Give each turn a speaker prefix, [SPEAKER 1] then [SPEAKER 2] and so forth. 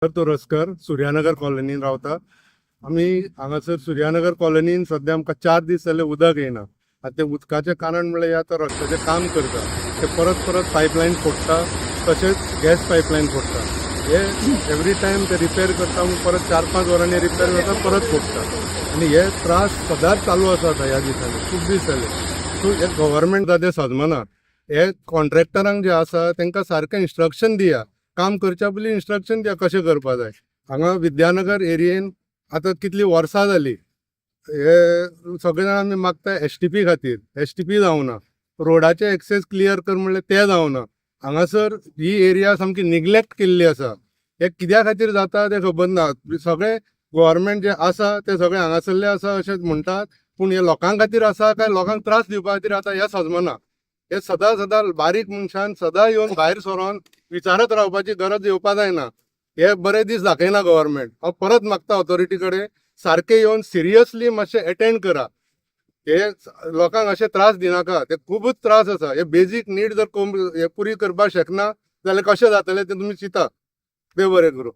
[SPEAKER 1] तोरसकर सूर्यानगर कॉलनीन रावता. आमी हांगासर सूर्यानगर कॉलनीन सध्या आमकां 4 दीस जाले उदक येना. आतां ते उदकाचें कारण म्हणल्यार हे आतां रस्त्याचें काम करता ते परत परत पायपलायन फोडटा, तशेंच गॅस पायपलायन फोडटा. हे एवरी टायम ते रिपेर करता म्हणून परत 4-5 वरांनी रिपेर करता परत फोडटा आनी हे त्रास सदांच चालू आसा ह्या दिसांनी खूब दीस जाले. सो हे गव्हर्मेंट जाते सजमना. हे कॉन्ट्रॅक्टरांक जे आसा तांकां सारकें इन्स्ट्रक्शन दिया, काम करच्या पयलीं इन्स्ट्रक्शन दिया कशें करपा जाय. हांगा विद्यानगर एरियेन आतां कितलीं वर्सां जालीं हे सगळे जाण आमी मागता STP खातीर. STP जावना, रोडाचे एक्सेस क्लियर कर म्हणलें तें जावना. हांगासर ही एरिया सामकी निग्लेक्ट केल्ली आसा. हे कित्या खातीर जाता तें खबर ना. सगळे गव्हर्मेंट जे आसा ते सगळे हांगासरले आसा अशें म्हणटात, पूण हे लोकां खातीर आसा काय लोकांक त्रास दिवपा खातीर आतां हें सजमना. हे सदां बारीक मनशान सदां येवन भायर सरोन विचारत रावपाची गरज येवपा जायना. हे बरे दीस दाखयना गव्हर्मेंट. हांव परत मागता ऑथॉरिटी कडेन सारके येवन सिरियसली मातशें अटेंड करा. हे लोकांक अशें त्रास दिनाका. ते खूबच त्रास आसा. हे बेजीक नीड जर हे पुरी करपाक शकना जाल्यार कशें जातलें तें तुमी चिंता. देव बरें करूं.